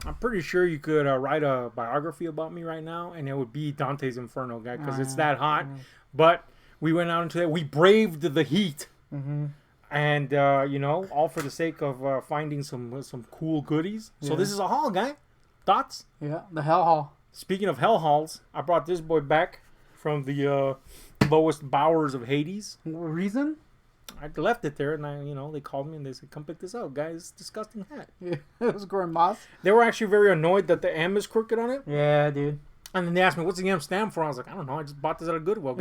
I'm pretty sure you could write a biography about me right now, and it would be Dante's Inferno, guy, because it's that hot. But we went out into that. We braved the heat. Mm-hmm. And, all for the sake of finding some cool goodies. So Yeah. this is a haul, guy. Thoughts? Yeah, the Hell Hall. Speaking of hell halls, I brought this boy back from the lowest bowers of Hades. Reason? I left it there, and they called me and they said, "Come pick this up, guys. It's a disgusting hat." Yeah, it was growing moss. They were actually very annoyed that the M is crooked on it. Yeah, dude. And then they asked me, "What's the M stand for?" I was like, "I don't know. I just bought this at a Goodwill."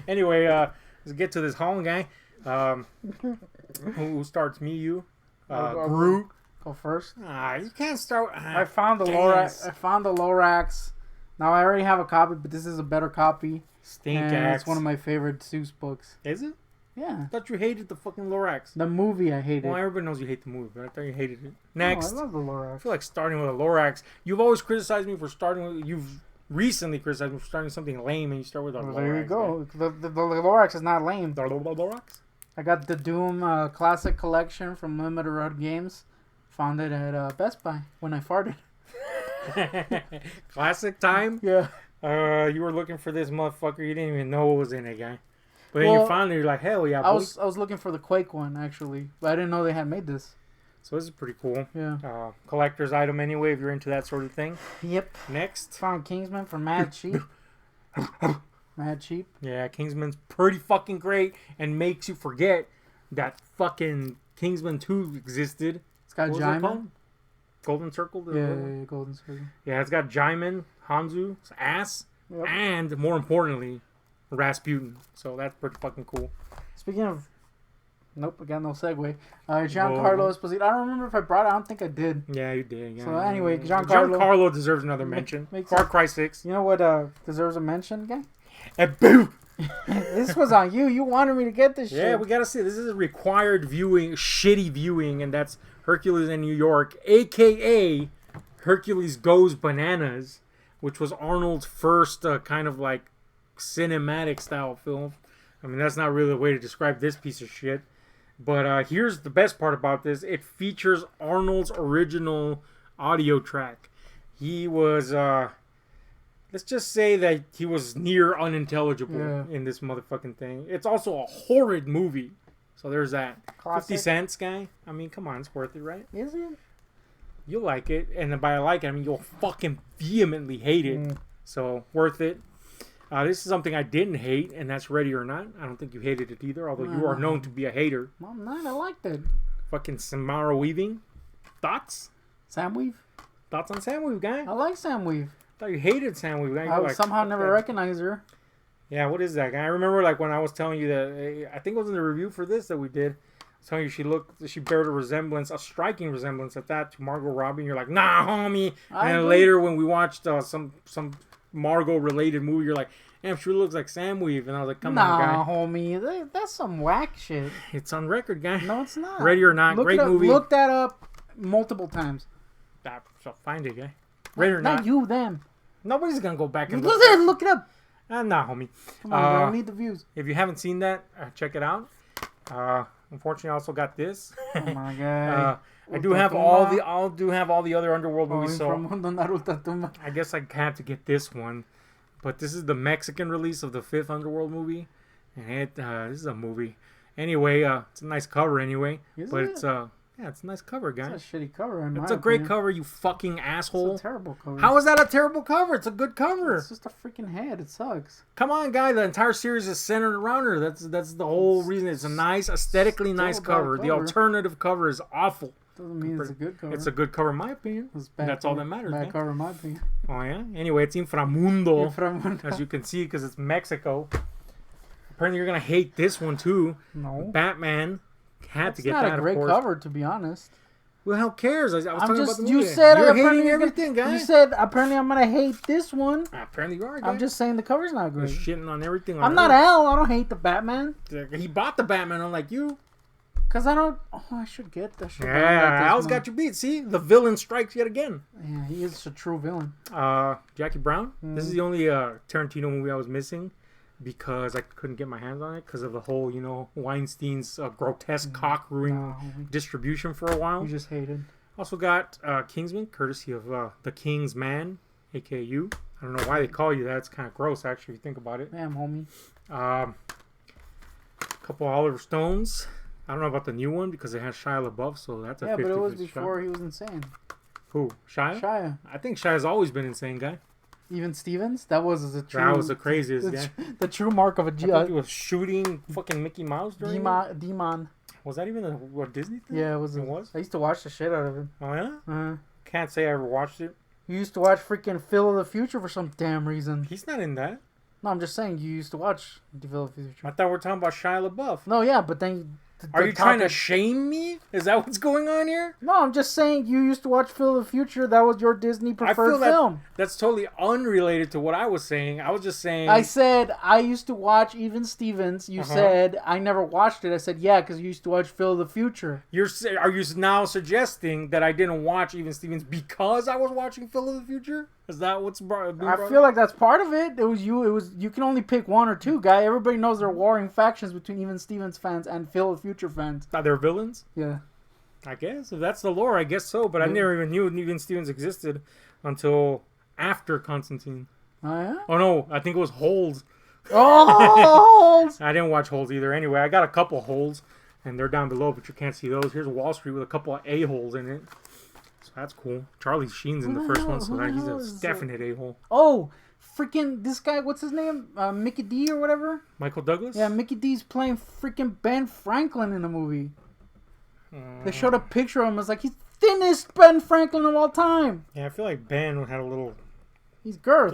Anyway, let's get to this haul, guy. Who starts? Me, you, Groot. Go first. You can't start. I found the Lorax. Now I already have a copy, but this is a better copy. Stink and axe. it's one of my favorite Seuss books. Is it? Yeah. I thought you hated the fucking Lorax. The movie I hated. Well, everybody knows you hate the movie, but I thought you hated it. Next. No, I love the I Lorax. feel like starting with a Lorax. You've always criticized me for starting with. You've recently criticized me for starting something lame, and you start with a Lorax. There you go. The Lorax is not lame. The Lorax? I got the Doom Classic Collection from Limited Run Games. Found it at Best Buy when I farted. Classic time? Yeah. You were looking for this motherfucker. You didn't even know what was in it, guy. But then Well, you found it. You're like, hell yeah, boy. I was looking for the Quake one actually, but I didn't know they had made this. So this is pretty cool. Yeah. Collector's item anyway, if you're into that sort of thing. Yep. Next. Found Kingsman for mad cheap. Mad cheap. Yeah, Kingsman's pretty fucking great and makes you forget that fucking Kingsman 2 existed. It's got What was it called? Jaimin. Golden Circle? Yeah, Golden Circle. Yeah, it's got Jaimin, Hanzu's ass, Yep. and more importantly, Rasputin. So that's pretty fucking cool. Speaking of, nope, I got no segue. Giancarlo Esposito. I don't remember if I brought it. I don't think I did. Yeah, you did. Yeah, So anyway, Giancarlo deserves another mention. makes Far it- Cry 6. You know what deserves a mention, guy? And boo! This was on you. You wanted me to get this shit. Yeah, we gotta see. This is a required viewing, shitty viewing, and that's Hercules in New York, a.k.a. Hercules Goes Bananas, which was Arnold's first kind of like cinematic style film. I mean, that's not really a way to describe this piece of shit. But here's the best part about this. It features Arnold's original audio track. He was, let's just say that he was near unintelligible in this motherfucking thing. It's also a horrid movie. So there's that. Classic. 50 cents, guy. I mean, come on, it's worth it, right? Is it? You'll like it. And by like it, I mean you'll fucking vehemently hate it. So, worth it. This is something I didn't hate, and that's Ready or Not. I don't think you hated it either, although you are known to be a hater. I'm not. I liked it. Fucking Samara Weaving. Thoughts? Sam Weave? Thoughts on Sam Weave, guy? I like Sam Weave. I thought you hated Sam Weave. Guy. I would somehow never recognize her. Yeah, what is that, guy? I remember like when I was telling you that, I think it was in the review for this that we did. I was telling you she bared a resemblance, a striking resemblance at that to Margot Robbie. And you're like, nah, homie. And then later when we watched some Margot related movie, you're like, damn, she looks like Sam Weave. And I was like, come on, guy. Nah, homie. That's some whack shit. It's on record, guy. No, it's not. Ready or Not, great movie. Look that up multiple times. So find it, guy. Ready or Not. Not you, them. Nobody's going to go back and Look it up. Nah, homie. Come on, bro. I need the views. If you haven't seen that, check it out. Unfortunately, I also got this. Oh my god. I do have all the other Underworld movies, so I guess I had to get this one. But this is the Mexican release of the Fifth Underworld movie, and this is a movie. Anyway, it's a nice cover anyway. It's a nice cover, guy. It's a shitty cover. It's a great cover, you fucking asshole. It's a terrible cover. How is that a terrible cover? It's a good cover. It's just a freaking head. It sucks. Come on, guy. The entire series is centered around her. That's the whole reason. It's a nice, aesthetically nice cover. The alternative cover is awful. Doesn't mean it's a good cover. It's a good cover in my opinion. That's all that matters. Bad cover in my opinion. Oh yeah. Anyway, it's Inframundo, as you can see, because it's Mexico. Apparently, you're gonna hate this one too. No. Batman had to get that. It's not a great cover, to be honest. Well, who cares? I was talking about the movie. You said you're hating everything, guys. You said apparently I'm gonna hate this one. Apparently you are. Guys. I'm just saying the cover's not great. You're shitting on everything. I'm not Al. I don't hate the Batman. He bought the Batman, unlike you. Cause I don't. Oh, I should get the. Yeah, Al's got you beat. See, the villain strikes yet again. Yeah, he is a true villain. Jackie Brown. This is the only Tarantino movie I was missing because I couldn't get my hands on it because of the whole, Weinstein's grotesque cock-ring distribution for a while. You just hated. Also got Kingsman, courtesy of the King's Man, aka you. I don't know why they call you that. It's kind of gross, actually, if you think about it. Damn, homie. A couple Oliver Stones. I don't know about the new one because it has Shia LaBeouf, so that's a 50-50 but it was shot. before he was insane. Who? Shia? Shia. I think Shia's always been insane, guy. Even Stevens? That was the true... That was the craziest guy. The true mark of a I think he was shooting fucking Mickey Mouse during it. Demon. Was that even a Disney thing? Yeah, it was. I used to watch the shit out of it. Oh, yeah? Uh-huh. Can't say I ever watched it. You used to watch freaking Phil of the Future for some damn reason. He's not in that. No, I'm just saying you used to watch Phil of the Future. I thought we were talking about Shia LaBeouf. No, yeah, but then... Are you trying to shame me? Is that what's going on here? No, I'm just saying you used to watch Phil of the Future. That was your Disney preferred film. That's totally unrelated to what I was saying. I was just saying... I said I used to watch Even Stevens. You said I never watched it. I said, yeah, because you used to watch Phil of the Future. Are you now suggesting that I didn't watch Even Stevens because I was watching Phil of the Future? Is that what's being brought I feel like that's part of it. It was you can only pick one or two, guy. Everybody knows there are warring factions between Even Stevens fans and Phil of the Future fans. Are there villains? Yeah. I guess. If that's the lore, I guess so. But I never even knew Even Stevens existed until after Constantine. Oh, yeah? Oh, no. I think it was Holes. Oh! I didn't watch Holes either. Anyway, I got a couple Holes, and they're down below, but you can't see those. Here's Wall Street with a couple of A-holes in it. So that's cool. Charlie Sheen's in the first one, so he's a definite A-hole. Oh, freaking this guy, what's his name? Mickey D or whatever? Michael Douglas? Yeah, Mickey D's playing freaking Ben Franklin in the movie. They showed a picture of him. It's like, he's thinnest Ben Franklin of all time. Yeah, I feel like Ben had a little... He's girth.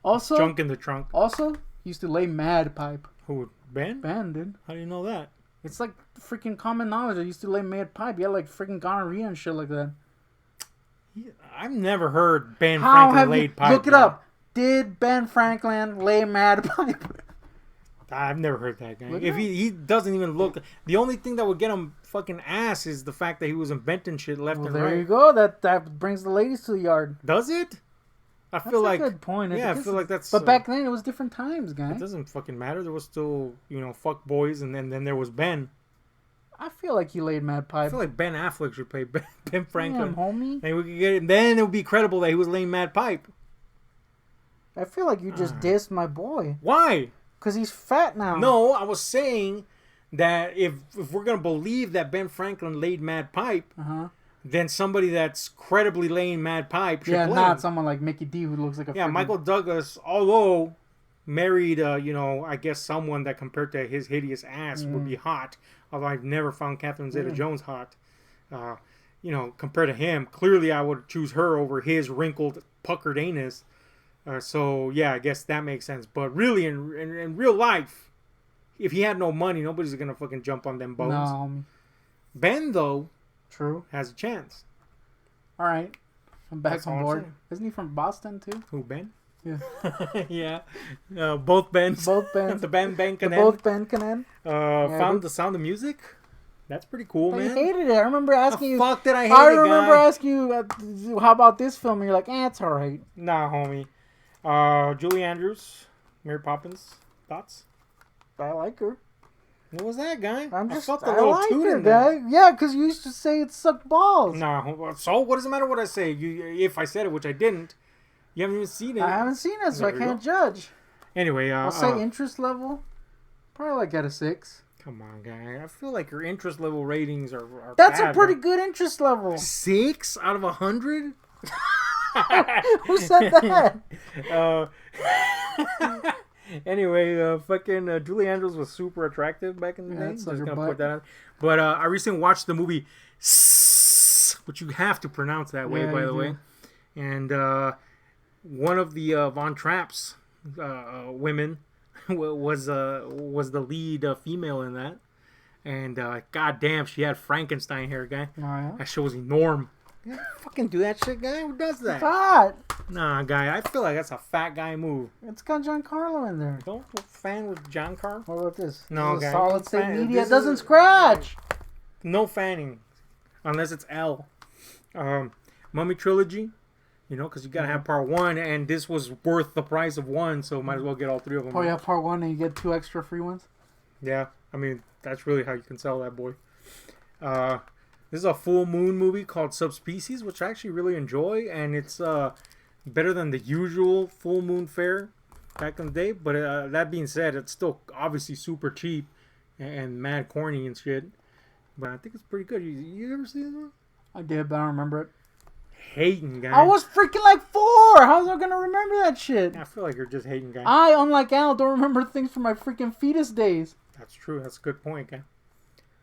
Also, junk in the trunk. Also, he used to lay mad pipe. Who, Ben? Ben, dude. How do you know that? It's like freaking common knowledge. I used to lay mad pipe. He had like freaking gonorrhea and shit like that. I've never heard Ben Franklin laid pipe. Look it up. Did Ben Franklin lay mad pipe? I've never heard that guy. If he doesn't even look... The only thing that would get him fucking ass is the fact that he was inventing shit left and right. There you go. That brings the ladies to the yard. Does it? I feel like... That's a good point. Yeah, I feel like that's... But back then, it was different times, guys. It doesn't fucking matter. There was still, fuck boys, and then there was Ben. I feel like he laid mad pipe. I feel like Ben Affleck should play Ben Franklin. Damn, homie. And we could get it. Then it would be credible that he was laying mad pipe. I feel like you just dissed my boy. Why? Because he's fat now. No, I was saying that if we're going to believe that Ben Franklin laid mad pipe, then somebody that's credibly laying mad pipe should play not him. someone like Mickey D who looks like a... Yeah, Michael Douglas, although married, I guess someone that compared to his hideous ass would be hot, although I've never found Catherine Zeta-Jones hot. Compared to him, clearly I would choose her over his wrinkled, puckered anus. So, yeah, I guess that makes sense. But really, in real life, if he had no money, nobody's going to fucking jump on them bones. No. Ben, though, true, has a chance. All right. I'm back on board. Isn't he from Boston, too? Who, Ben? Yeah. Yeah. Both Bens. Both Bens. The Ben Canen. Both Ben Canen. Found the Sound of Music. That's pretty cool, but man. You hated it. I remember asking you. Fuck did I hate it, I remember asking you, how about this film? And you're like, it's all right. Nah, homie. Julie Andrews, Mary Poppins. Thoughts? I like her. What was that, guy? I like her, guy. Yeah, because you used to say it sucked balls. Nah, so what does it matter what I say? If I said it, which I didn't, you haven't even seen it. I haven't seen it, so I can't judge. Anyway, I'll say interest level, probably like at a 6. Come on, guy. I feel like your interest level ratings are That's bad, a pretty good interest level. 6 out of 100? Who said that? Anyway, fucking Julie Andrews was super attractive back in the day. Just gonna put that out. But I recently watched the movie which you have to pronounce that way, by the way. And one of the Von Trapp's women was the lead female in that. And goddamn, she had Frankenstein hair, guy. Oh, yeah? That show was enormous. Yeah, fucking do that shit, guy. Who does that? Fat. Nah, guy. I feel like that's a fat guy move. It's got Giancarlo in there. Don't fan with John Carr. What about this? No, this guy. Solid state media. It doesn't scratch. No fanning, unless it's L. Mummy trilogy. Because you gotta have part 1, and this was worth the price of 1, so might as well get all 3 of them. Oh yeah, part 1, and you get 2 extra free ones. Yeah, I mean that's really how you can sell that boy. This is a full moon movie called Subspecies, which I actually really enjoy, and it's better than the usual full moon fare back in the day. But that being said, it's still obviously super cheap and mad corny and shit. But I think it's pretty good. You ever see this one? I did, but I don't remember it. Hating guy. I was freaking like 4. How was I gonna remember that shit? I feel like you're just hating guy. I, unlike Al, don't remember things from my freaking fetus days. That's true. That's a good point, guy.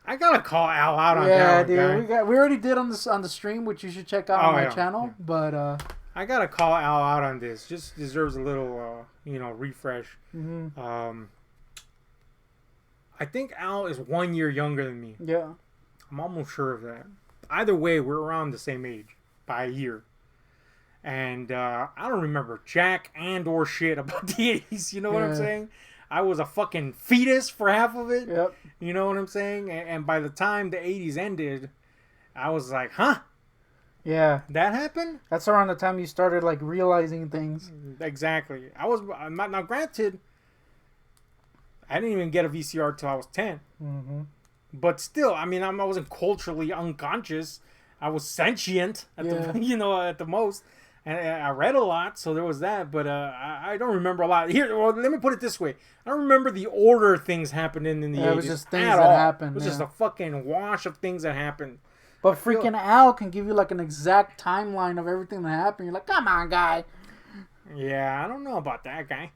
I gotta call Al out on yeah, that dude. guy. We already did on the stream, which you should check out on my channel. Yeah. But I gotta call Al out on this. Just deserves a little refresh. Mm-hmm. I think Al is 1 year younger than me. Yeah. I'm almost sure of that. Either way, we're around the same age by a year. And I don't remember jack and or shit about the 80s. You know what I'm saying? I was a fucking fetus for half of it. Yep. You know what I'm saying? And by the time the 80s ended, I was like, huh? Yeah. That happened? That's around the time you started, like, realizing things. Exactly. I'm not, now granted, I didn't even get a VCR till I was 10. Mm-hmm. But still, I mean, I wasn't culturally unconscious. I was sentient at at the most. And I read a lot, so there was that. But I don't remember a lot. Here, well, let me put it this way: I don't remember the order things happened in the 80s. It was just things that happened. It was just a fucking wash of things that happened. But freaking Al can give you like an exact timeline of everything that happened. You're like, come on, guy. Yeah, I don't know about that guy.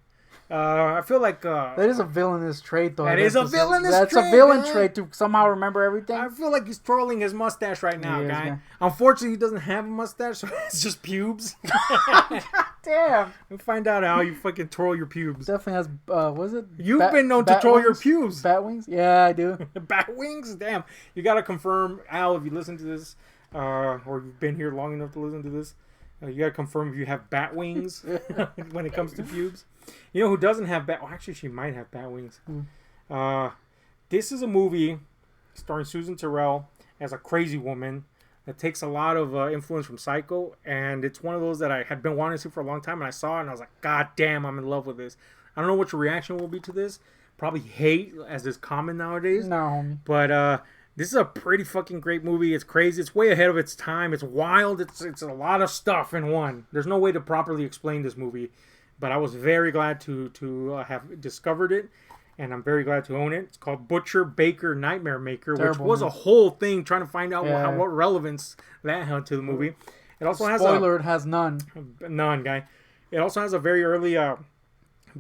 I feel like that is a villainous trait, though. That is a villainous trait. That's a villain trait to somehow remember everything. I feel like he's twirling his mustache right now, guy. Yeah. Unfortunately, he doesn't have a mustache, so it's just pubes. Damn. We'll find out how you fucking twirl your pubes. Definitely has, was it? You've been known to twirl your pubes. Bat wings? Yeah, I do. Bat wings? Damn. You gotta confirm, Al, if you listen to this, or you've been here long enough to listen to this, you gotta confirm if you have bat wings when it comes to pubes. You know who doesn't have bat... Well, actually, she might have bat wings. This is a movie starring Susan Terrell as a crazy woman that takes a lot of influence from Psycho, and it's one of those that I had been wanting to see for a long time, and I saw it, and I was like, God damn, I'm in love with this. I don't know what your reaction will be to this. Probably hate, as is common nowadays. No, homie. But this is a pretty fucking great movie. It's crazy. It's way ahead of its time. It's wild. It's a lot of stuff in one. There's no way to properly explain this movie. But I was very glad to have discovered it, and I'm very glad to own it. It's called Butcher, Baker, Nightmare Maker, which was a whole thing trying to find out what relevance that had to the movie. It also it has none. None, guy. It also has a very early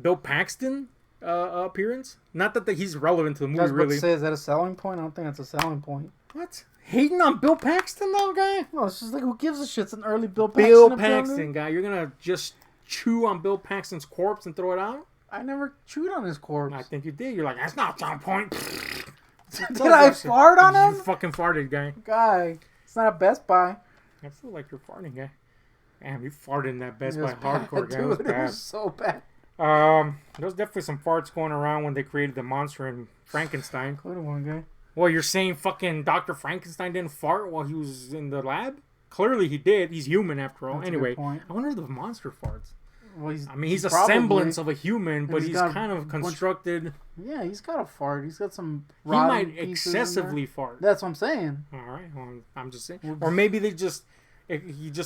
Bill Paxton appearance. Not that he's relevant to the movie, That's really. Is that a selling point? I don't think that's a selling point. What? Hating on Bill Paxton, though, guy? No, it's just like, who gives a shit? It's an early Bill Paxton. Bill Paxton, guy. You're going to just chew on Bill Paxton's corpse and throw it out? I never chewed on his corpse. I think you did. You're like, that's not on point. Did I fart on him? You fucking farted, guy. Guy, it's not a Best Buy. I feel like you're farting, guy. Damn, you farted in that Best Buy bad, hardcore, guy. Dude, It was bad. It was so bad. There was definitely some farts going around when they created the monster in Frankenstein. Good one, guy. Well, you're saying fucking Dr. Frankenstein didn't fart while he was in the lab? Clearly he did. He's human after all. That's anyway, I wonder if the monster farts. Well, he's a semblance of a human, but he's kind of constructed. Yeah, he's got a fart. He's got some. He might excessively fart. That's what I'm saying. All right, well, I'm just saying, or maybe he just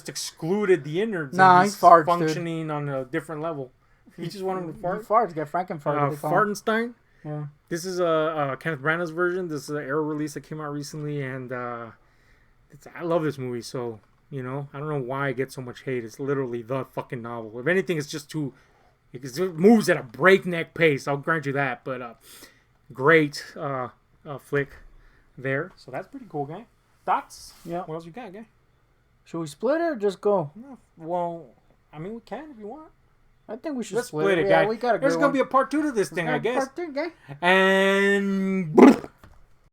excluded the innards. Nah, he farts, functioning on a different level. He just wanted him to fart. He farts. Got Frankenfart. Fartenstein. Yeah. This is a Kenneth Branagh's version. This is an Arrow release that came out recently, and I love this movie. So. You know, I don't know why I get so much hate. It's literally the fucking novel. If anything, it's just too... It moves at a breakneck pace. I'll grant you that. But great flick there. So that's pretty cool, guy. Thoughts? Yeah. What else you got, guy? Should we split it or just go? Well, I mean, we can if you want. I think we should split it, guy. Yeah, we got a There's going to be a part 2 to this thing, I guess. Part 2, guy. And...